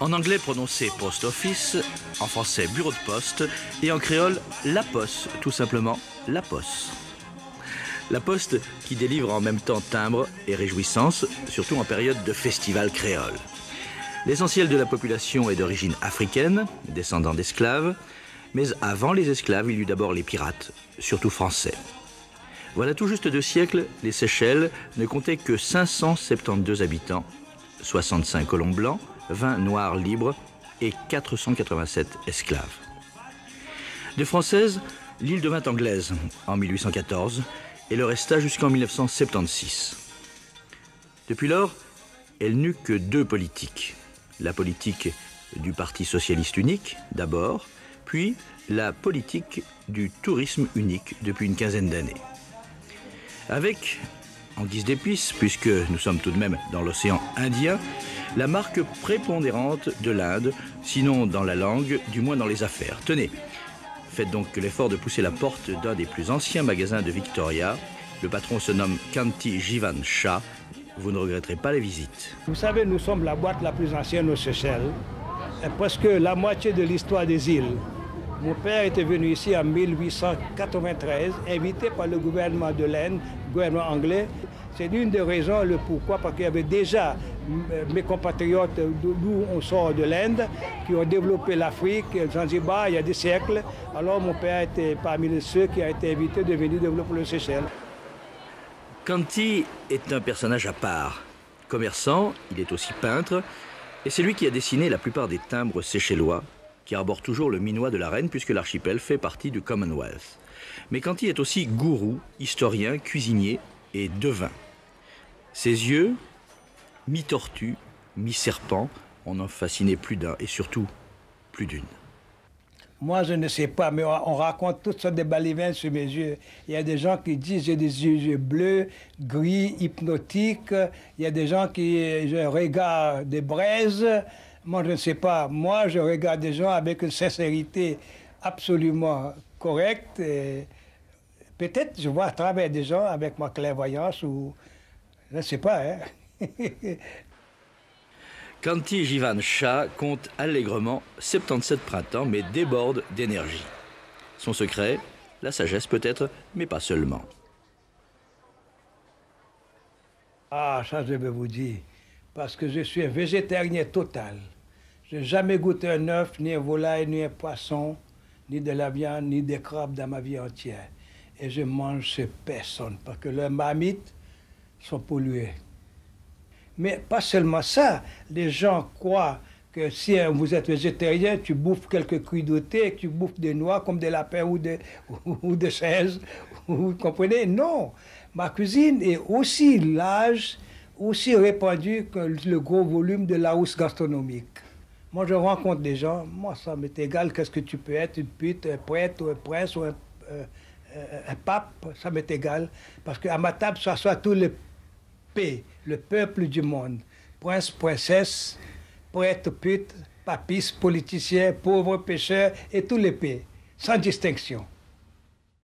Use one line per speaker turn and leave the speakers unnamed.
En anglais prononcé post office, en français bureau de poste et en créole la poste, tout simplement la poste. La poste qui délivre en même temps timbre et réjouissance, surtout en période de festival créole. L'essentiel de la population est d'origine africaine, descendant d'esclaves, mais avant les esclaves, il y eut d'abord les pirates, surtout français. Voilà tout juste 2 siècles, les Seychelles ne comptaient que 572 habitants, 65 colons blancs, 20 noirs libres et 487 esclaves. De française, l'île devint anglaise en 1814 et le resta jusqu'en 1976. Depuis lors, elle n'eut que 2 politiques. La politique du Parti socialiste unique, d'abord, puis la politique du tourisme unique depuis une quinzaine d'années. Avec, en guise d'épice, puisque nous sommes tout de même dans l'océan Indien, la marque prépondérante de l'Inde, sinon dans la langue, du moins dans les affaires. Tenez, faites donc l'effort de pousser la porte d'un des plus anciens magasins de Victoria. Le patron se nomme Kanti Jivan Shah. Vous ne regretterez pas la visite.
Vous savez, nous sommes la boîte la plus ancienne aux Seychelles, presque la moitié de l'histoire des îles. Mon père était venu ici en 1893, invité par le gouvernement de l'Inde, le gouvernement anglais. C'est l'une des raisons, le pourquoi, parce qu'il y avait déjà mes compatriotes d'où on sort de l'Inde, qui ont développé l'Afrique, Zanzibar, il y a des siècles. Alors mon père était parmi ceux qui ont été invités de venir développer le Seychelles.
Kanti est un personnage à part. Commerçant, il est aussi peintre, et c'est lui qui a dessiné la plupart des timbres séchellois, qui arborent toujours le minois de la reine, puisque l'archipel fait partie du Commonwealth. Mais Kanti est aussi gourou, historien, cuisinier et devin. Ses yeux, mi-tortue, mi-serpent, en ont fasciné plus d'un, et surtout plus d'une.
Moi, je ne sais pas, mais on raconte toutes sortes de balivernes sur mes yeux. Il y a des gens qui disent j'ai des yeux bleus, gris, hypnotiques. Il y a des gens qui je regarde des braises. Moi, je ne sais pas. Moi, je regarde des gens avec une sincérité absolument correcte. Peut-être je vois à travers des gens avec ma clairvoyance ou... Je ne sais pas, hein.
Kanti Jivan Shah compte allègrement 77 printemps, mais déborde d'énergie. Son secret, la sagesse peut-être, mais pas seulement.
Ah, ça je vais vous dire, parce que je suis un végétarien total. Je n'ai jamais goûté un œuf, ni un volaille, ni un poisson, ni de la viande, ni des crabes dans ma vie entière. Et je mange chez personne, parce que leurs marmites sont polluées. Mais pas seulement ça, les gens croient que si vous êtes végétarien, tu bouffes quelques crudités, tu bouffes des noix comme des lapins ou des chaises, vous comprenez? Non, ma cuisine est aussi large, aussi répandue que le gros volume de la housse gastronomique. Moi, je rencontre des gens, moi, ça m'est égal, qu'est-ce que tu peux être, une pute, un prêtre, ou un prince, ou un pape, ça m'est égal, parce qu'à ma table s'assoient tous les le peuple du monde, prince, princesse, prêtre, pute, papiste, politicien, pauvre, pécheur, et tous les pays, sans distinction.